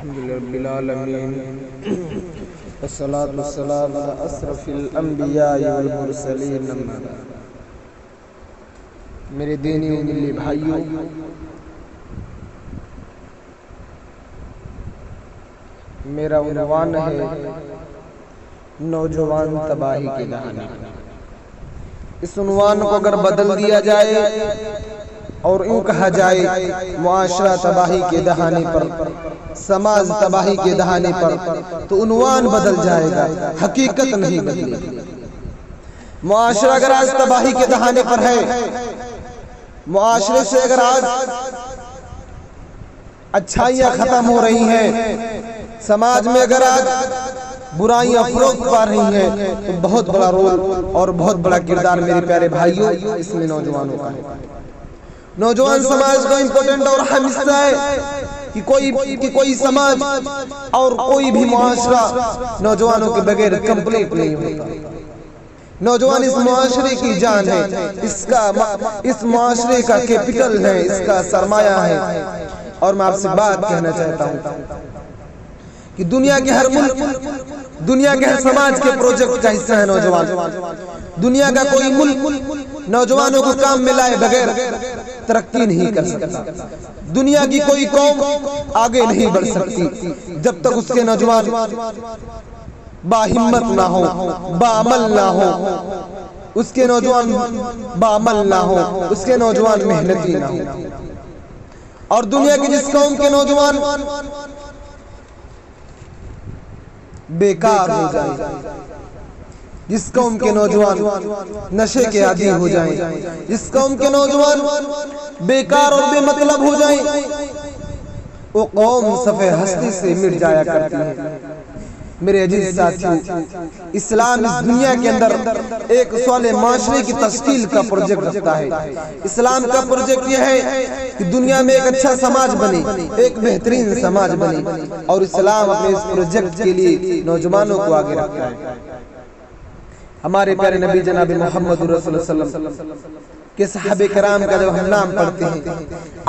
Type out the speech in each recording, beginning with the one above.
الحمدللہ رب العالمین والصلاة والسلام علی اشرف الانبیاء والمرسلین اما بعد۔ میرے دینی و ملی بھائیوں، میرا عنوان ہے نوجوان تباہی کی دہانے۔ اس عنوان کو اگر بدل دیا جائے اور یوں کہا جائے معاشرہ تباہی کے دہانے پر، سماج تباہی کے دہانے پر، تو عنوان بدل جائے گا، حقیقت نہیں بدلے گی۔ معاشرہ اگر آج تباہی کے دہانے پر ہے، معاشرے سے اگر آج اچھائیاں ختم ہو رہی ہیں، سماج میں اگر آج برائیاں فروغ پا رہی ہیں، تو بہت بڑا رول اور بہت بڑا کردار میرے پیارے بھائیوں اس میں نوجوانوں کا ہے۔ نوجوان سماج کا امپورٹنٹ اور اہم حصہ ہے کہ کوئی سماج اور کوئی بھی معاشرہ نوجوانوں کے بغیر کمپلیٹ نہیں ہوتا۔ نوجوان اس معاشرے کی جان ہے، اس معاشرے کا کیپٹل ہے، اس کا سرمایہ ہے۔ اور میں آپ سے بات کہنا چاہتا ہوں کہ دنیا کے ہر ملک، دنیا کے ہر سماج کے پروجیکٹ کا حصہ ہے نوجوان۔ دنیا کا کوئی ملک نوجوانوں کو کام میں لائے بغیر ترقی نہیں کر سکتا۔ دنیا کی کوئی قوم آگے نہیں بڑھ سکتی جب تک اس کے نوجوان باہمت نہ ہو، باعمل نہ ہو، اس کے نوجوان باعمل نہ ہو، اس کے نوجوان محنتی نہ ہو۔ اور دنیا کی جس قوم کے نوجوان بیکار ہو جائیں، جس قوم کے نوجوان نشے کے عادی ہو جائیں، جس قوم کے نوجوان بیکار اور بے مطلب ہو جائیں، وہ قوم صفحہ ہستی سے مٹ جایا کرتی ہے۔ میرے عزیز ساتھیوں، اسلام اس دنیا کے اندر ایک صالح معاشرے کی تشکیل کا پروجیکٹ رکھتا ہے۔ اسلام کا پروجیکٹ یہ ہے کہ دنیا میں ایک اچھا سماج بنے، ایک بہترین سماج بنے، اور اسلام اپنے اس پروجیکٹ کے لیے نوجوانوں کو آگے رکھتا ہے۔ ہمارے پیارے نبی جناب محمد رسول اللہ صلی اللہ علیہ وسلم کے صحابہ کرام کا جب ہم نام پڑھتے ہیں،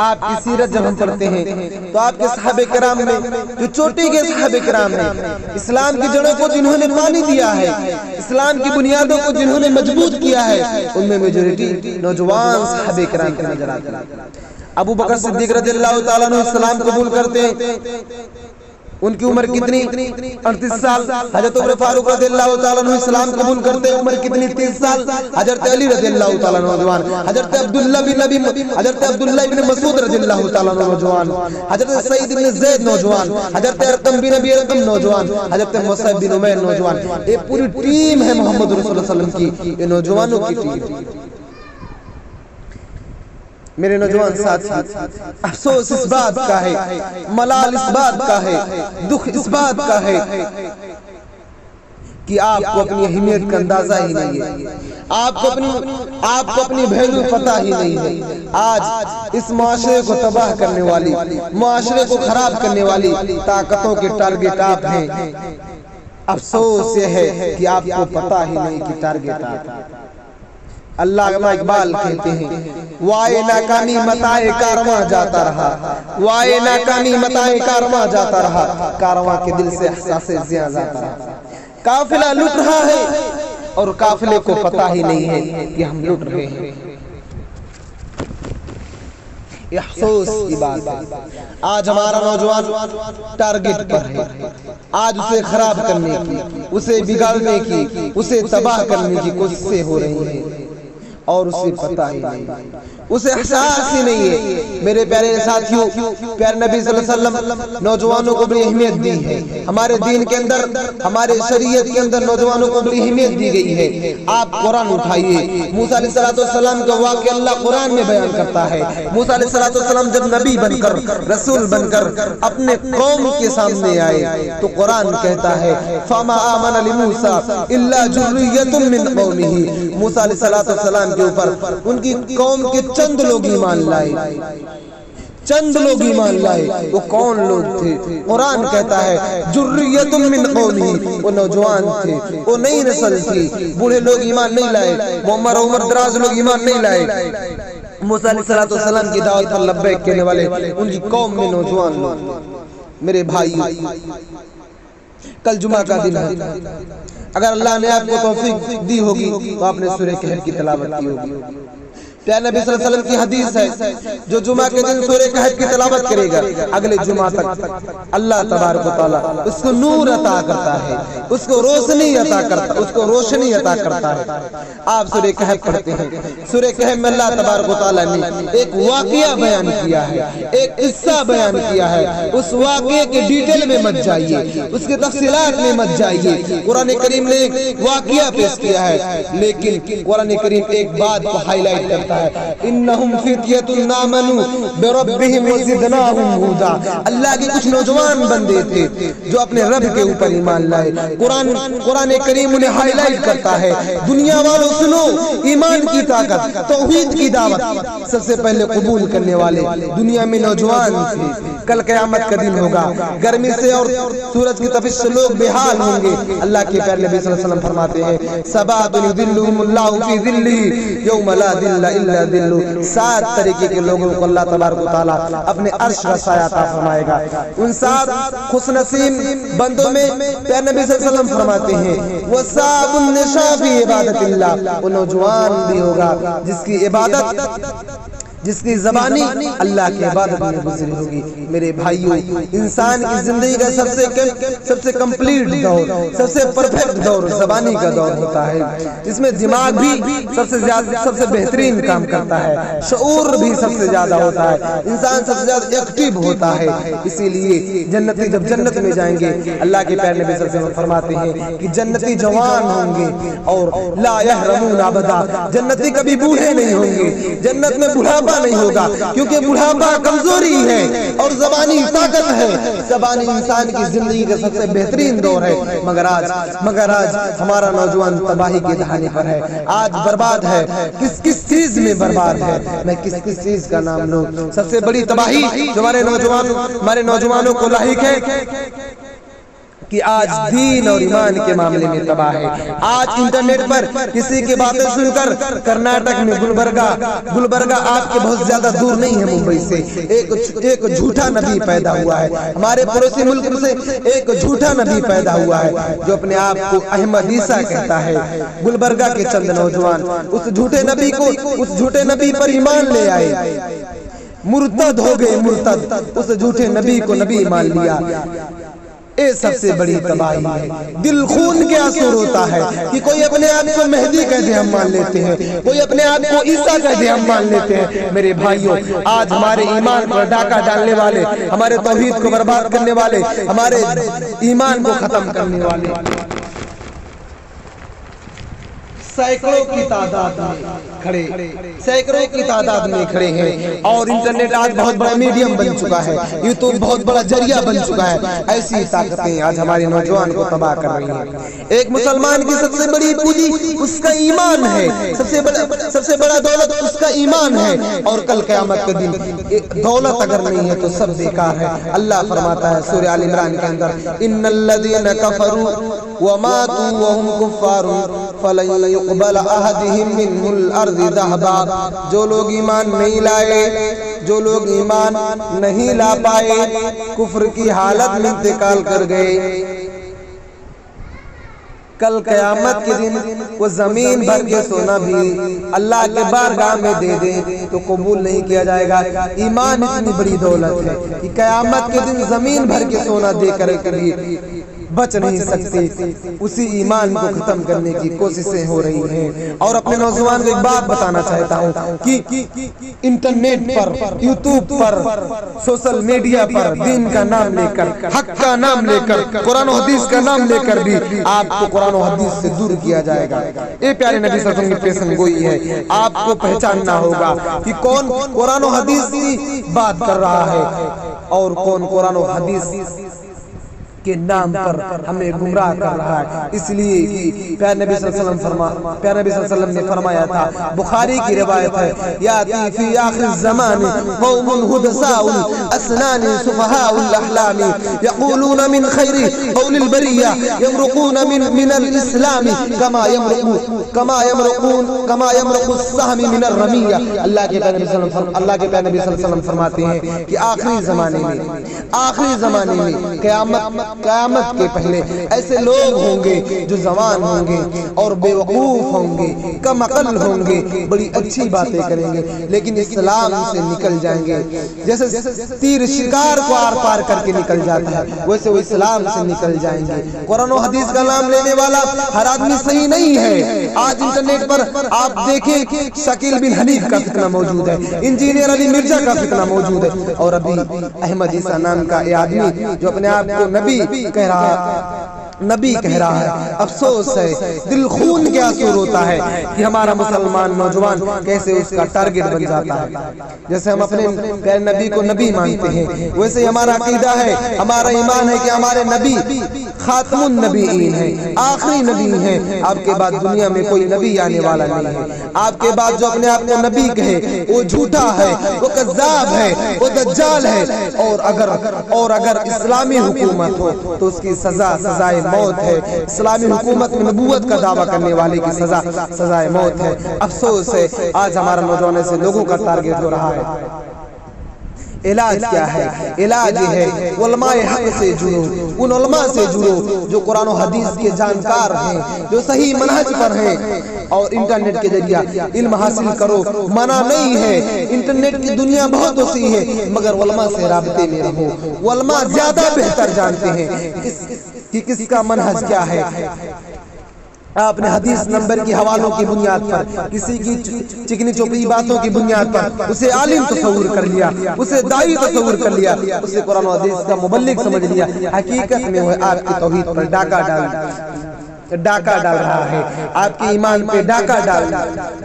آپ کی سیرت جب ہم پڑھتے ہیں، تو آپ کے صحابہ کرام میں جو چوٹی کے صحابہ کرام نے اسلام کی جڑوں کو جنہوں نے پانی دیا ہے، اسلام کی بنیادوں کو جنہوں نے مضبوط کیا ہے، ان میں میجورٹی نوجوان صحابہ کرام کے نظر آتے ہیں۔ ابو بکر صدیق رضی اللہ تعالیٰ عنہ اسلام قبول کرتے ہیں، ان کی عمر کتنی؟ 38 سال۔ حضرت عمر فاروق رضی اللہ تعالیٰ عنہ اسلام قبول کرتے ہیں، عمر کتنی؟ 30 سال۔ حضرت علی رضی اللہ تعالیٰ عنہ نوجوان، حضرت عبداللہ بن مسعود رضی اللہ تعالیٰ عنہ نوجوان، حضرت سعید بن زید نوجوان، حضرت ارقم بن ابی ارقم نوجوان، حضرت مصعب بن عمیر نوجوان۔ یہ پوری ٹیم ہے محمد رسول اللہ صلی اللہ علیہ وسلم کی، یہ نوجوانوں کی ٹیم۔ میرے نوجوان ساتھی، افسوس اس بات کا ہے، ملال اس بات کا ہے، دکھ اس بات کا ہے کہ آپ کو اپنی اہمیت کا اندازہ ہی نہیں ہے، آپ کو اپنی ویلیو پتہ ہی نہیں ہے۔ آج اس معاشرے کو تباہ کرنے والی، معاشرے کو خراب کرنے والی طاقتوں کے ٹارگٹ آپ ہیں۔ افسوس یہ ہے کہ آپ کو پتہ ہی نہیں کہ ٹارگٹ آپ ہیں۔ علامہ اقبال کہتے ہیں، وائے ناکامی متائے کارواں جاتا رہا، وائے ناکامی متائے کارواں جاتا رہا، کارواں کے دل سے احساس زیاں جاتا رہا۔ قافلہ لٹ رہا ہے اور قافلے کو پتہ ہی نہیں ہے کہ ہم لٹ رہے ہیں۔ افسوس کی بات ہے، آج ہمارا نوجوان ٹارگٹ پر ہے، آج اسے خراب کرنے کی، اسے بگاڑنے کی، اسے تباہ کرنے کی کوششیں ہو رہی ہیں، اور اسے پتہ ہی نہیں، اسے احساس ہی نہیں ہے۔ میرے پیارے ساتھیوں، پیارے نبی صلی اللہ علیہ وسلم نوجوانوں کو بڑی اہمیت دی ہے۔ ہمارے دین کے اندر، ہمارے شریعت کے اندر نوجوانوں کو بڑی اہمیت دی گئی ہے۔ آپ قرآن اٹھائیے، موسیٰ علیہ السلام کا واقعہ اللہ قرآن میں بیان کرتا ہے۔ موسیٰ علیہ السلام جب نبی بن کر، رسول بن کر اپنے قوم کے سامنے آئے تو قرآن کہتا ہے فَمَا آمَنَ لِمُوسَىٰ إِلَّا ذُرِّيَّةٌ مِّن قَوْمِهِ۔ موسیٰ علیہ السلام کے اوپر ان کی قوم کے چند لوگ ایمان لائے، چند لوگ ایمان لائے۔ وہ کون لوگ تھے؟ قرآن کہتا ہے ذریۃ من قومہ، وہ نوجوان تھے، وہ نئی نسل تھی، بوڑھے لوگ ایمان نہیں لائے، عمر دراز لوگ ایمان نہیں لائے۔ موسیٰ علیہ السلام کی دعوت پر لبیک کہنے والے ان کی قوم میں نوجوان لوگ، میرے بھائی کل جمعہ کا دن ہے، اگر اللہ نے آپ کو توفیق دی ہوگی تو آپ نے سورہ کہف کی تلاوت کی ہوگی۔ پیارے نبی صلی اللہ علیہ وسلم کی حدیث ہے، جو جمعہ کے دن سورہ کہف کی تلاوت کرے گا اگلے جمعہ تک اللہ تبارک و تعالیٰ اس کو نور عطا کرتا ہے، اس کو روشنی عطا کرتا ہے، اس کو روشنی عطا کرتا ہے۔ آپ سورہ کہف پڑھتے ہیں، سورہ کہف میں اللہ تبارک و تعالیٰ نے ایک واقعہ بیان کیا ہے، ایک قصہ بیان کیا ہے۔ اس واقعے کے ڈیٹیل میں مت جائیے، اس کے تفصیلات میں مت جائیے۔ قرآن کریم نے ایک واقعہ پیش کیا ہے، لیکن قرآن کریم ایک بات کو ہائی لائٹ کرتا ہے، انہم فِتْیَةٌ آمَنُوا بِرَبِّهِمْ وَزِدْنَاهُمْ هُدًى۔ اللہ کے کچھ نوجوان بندے تھے جو اپنے رب کے اوپر ایمان لائے۔ قرآن کریم انہیں ہائی لائٹ کرتا ہے، دنیا والوں سنو، ایمان کی طاقت، توحید کی دعوت سب سے پہلے قبول کرنے والے دنیا میں نوجوان تھے۔ کل قیامت کا دن ہوگا، گرمی سے اور سورج کی تپش سے لوگ بے حال ہوں گے۔ اللہ کے پیارے نبی صلی اللہ علیہ وسلم فرماتے ہیں، سبعۃ یظلھم اللہ فی ظلہ یوم لا ظل الا ظلہ۔ 7 طریقے کے لوگوں کو اللہ تبارک و تعالیٰ اپنے عرش کا سایہ عطا فرمائے گا۔ ان 7 خوش نصیب بندوں میں پیارے نبی صلی اللہ علیہ وسلم فرماتے ہیں، وَصَابٌ النِّشَا فِی عِبَادَةِ اللَّہ۔ وہ نوجوان بھی ہوگا جس کی عبادت، جس کی زبانی اللہ کی عبادت میں گزری ہوگی۔ میرے بھائیوں، انسان کی زندگی کا سب سے کمپلیٹ دور، سب سے پرفیکٹ دور زبانی کا دور ہوتا ہے، جس میں دماغ بھی سب سے بہترین کام کرتا ہے، شعور بھی سب سے زیادہ ہوتا ہے، انسان سب سے زیادہ ایکٹیو ہوتا ہے۔ اسی لیے جنتی جب جنت میں جائیں گے، اللہ کے پیارے نبی صلی اللہ علیہ وسلم فرماتے ہیں کہ جنتی جوان ہوں گے اور لا یحرمون ابدا، جنتی کبھی بوڑھے نہیں ہوں گے، جنت میں بڑھاپا نہیں ہوگا، کیونکہ بڑھاپا کمزوری ہے اور زبانی طاقت ہے۔ زبانی انسان کی زندگی کا سب سے بہترین دور ہے، مگر آج ہمارا نوجوان تباہی کے دہانے پر ہے، آج برباد ہے۔ کس چیز میں برباد ہے، میں کس چیز کا نام لوں؟ سب سے بڑی تباہی جو ہمارے نوجوانوں کو لاحق ہے کہ آج دین اور ایمان کے معاملے میں تباہ ہے۔ آج انٹرنیٹ پر کسی کی باتیں سن کر کرناٹک میں گلبرگہ آپ کے بہت زیادہ دور نہیں ہے ممبئی سے ایک جھوٹا نبی پیدا ہوا ہے، ہمارے پڑوسی ملک سے ایک جھوٹا نبی پیدا ہوا ہے جو اپنے آپ کو احمد عیسیٰ کہتا ہے۔ گلبرگہ کے چند نوجوان اس جھوٹے نبی پر ایمان لے آئے، مرتد ہو گئے، مرتد، اس جھوٹے نبی کو نبی مان لیا۔ یہ سب سے بڑی تباہی ہے۔ دل خون کے آنسو روتا ہے کہ کوئی اپنے آپ کو مہدی کہہ دے ہم مان لیتے ہیں، کوئی اپنے آپ کو عیسیٰ کہہ دے ہم مان لیتے ہیں۔ میرے بھائیوں، آج ہمارے ایمان پر ڈاکہ ڈالنے والے، ہمارے توحید کو برباد کرنے والے، ہمارے ایمان کو ختم کرنے والے سینکڑوں کی تعداد میں کھڑے ہیں، اور انٹرنیٹ آج بہت بڑا میڈیم بن چکا ہے، یوٹیوب بہت بڑا ذریعہ بن چکا ہے۔ ایسی طاقتیں آج ہمارے نوجوان کو تباہ کر رہی ہیں۔ ایک مسلمان کی سب سے بڑی پونجی اس کا ایمان ہے، سب سے بڑا دولت اس کا ایمان ہے، اور کل قیامت کے دن دولت اگر نہیں ہے تو سب بیکار ہے۔ اللہ فرماتا ہے سورہ آل عمران کے اندر، ان الذین کفروا وماتوا وهم کفار فلن يقبل احدهم من الارض ذهبا۔ جو لوگ ایمان نہیں لائے، جو لوگ ایمان نہیں لا پائے، کفر کی حالت میں انتقال کر گئے، کل قیامت کے دن وہ زمین بھر کے سونا بھی اللہ کے بارگاہ میں دے دیں تو قبول نہیں کیا جائے گا۔ ایمان اتنی بڑی دولت ہے کہ قیامت کے دن زمین بھر کے سونا دے کر کبھی بچ نہیں سکتے۔ اسی ایمان کو ختم کرنے کی کوششیں ہو رہی ہیں۔ اور اپنے نوجوان کو ایک بات بتانا چاہتا ہوں کہ انٹرنیٹ پر، یوٹیوب پر، سوشل میڈیا پر دین کا نام لے کر، حق کا نام لے کر، قرآن و حدیث کا نام لے کر بھی آپ کو قرآن و حدیث سے دور کیا جائے گا۔ یہ پیارے نبی صلی اللہ علیہ وسلم کی پیشن گوئی ہے۔ آپ کو پہچاننا ہوگا کہ کون قرآن و حدیث کی بات کر رہا ہے اور کون قرآن و حدیث کے نام پر ہمیں گمراہ کر رہا ہے، اس لیے کہ پیارے نبی صلی اللہ علیہ وسلم نے فرمایا تھا، بخاری کی روایت ہے، یاتی فی آخر الزمان قوم حدثاء اسنان سفہاء الاحلام یقولون من خیر قول البریہ یمرقون من الاسلام کما یمرق السہم من الرمیہ۔ اللہ کے پیارے نبی صلی اللہ علیہ وسلم فرماتے ہیں کہ آخری زمانے میں قیامت کے پہلے ایسے لوگ ہوں گے جو جوان ہوں گے اور بے وقوف ہوں گے، کم عقل ہوں گے، بڑی اچھی باتیں کریں گے، لیکن اسلام سے نکل جائیں گے۔ جیسے تیر شکار کو آر پار کر کے نکل جاتا ہے، ویسے وہ اسلام سے نکل جائیں گے۔ قرآن و حدیث کا نام لینے والا ہر آدمی صحیح نہیں ہے۔ آج انٹرنیٹ پر آپ دیکھیں شکیل بن حنیف کا فتنہ موجود ہے، انجینئر علی مرزا کا فتنہ موجود ہے، اور ابھی احمد عیسیٰ نام کا یہ آدمی جو اپنے آپ کو نبی کہہ رہا ہے۔ افسوس ہے، دل خون کے آنسو روتا ہے کہ ہمارا مسلمان نوجوان کیسے اس کا ٹارگٹ بن جاتا ہے۔ جیسے ہم اپنے پیارے نبی کو نبی مانتے ہیں، ویسے ہمارا عقیدہ ہے، ہمارا ایمان ہے کہ ہمارے نبی خاتم النبیین ہیں، آخری نبی ہیں۔ آپ کے بعد دنیا میں کوئی نبی آنے والا نہیں ہے۔ آپ کے بعد جو اپنے آپ کو نبی کہے وہ جھوٹا ہے، وہ کذاب ہے، وہ دجال ہے، اور اگر اسلامی حکومت ہو تو اس کی سزائے موت ہے۔ اسلامی حکومت میں نبوت کا دعویٰ کرنے والے کی سزائے موت ہے۔ افسوس ہے، آج ہمارا نوجوان ایسے لوگوں کا ٹارگٹ ہو رہا ہے۔ علاج کیا ہے؟ علاج یہ ہے علماء حق سے جڑو، ان علماء سے جڑو جو قرآن و حدیث کے جانکار ہیں، جو صحیح منہج پر ہیں، اور انٹرنیٹ کے ذریعہ علم حاصل کرو۔ منع نہیں ہے، انٹرنیٹ کی دنیا بہت وسیع ہے، مگر علماء سے رابطے میں رہو۔ علماء زیادہ بہتر جانتے ہیں کہ کس کا منہج کیا ہے۔ آپ نے حدیث نمبر کی حوالوں کی بنیاد پر، کسی کی چکنی چوپڑی باتوں کی بنیاد پر اسے عالم تصور کر لیا، اسے داعی تصور کر لیا، اسے قرآن و حدیث کا مبلغ سمجھ لیا۔ حقیقت میں وہ آپ کی توحید پر ڈاکہ ڈال رہا ہے، آپ کے ایمان پہ ڈاکہ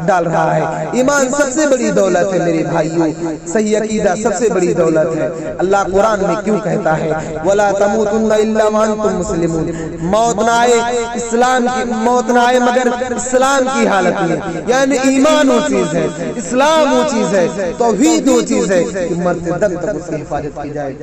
ڈال رہا ہے۔ ایمان سب سے بڑی دولت ہے میرے بھائیوں، صحیح عقیدہ سب سے بڑی دولت ہے۔ اللہ قرآن میں کیوں کہتا ہے وَلَا تَمُوتُنَّ إِلَّا وَأَنْتُمْ مُسْلِمُونَ، موت نہ آئے مگر اسلام کی حالت میں، یعنی ایمان وہ چیز ہے، اسلام وہ چیز ہے، توحید وہ چیز ہے کہ مرتے دم تک اس کی حفاظت کی جائے۔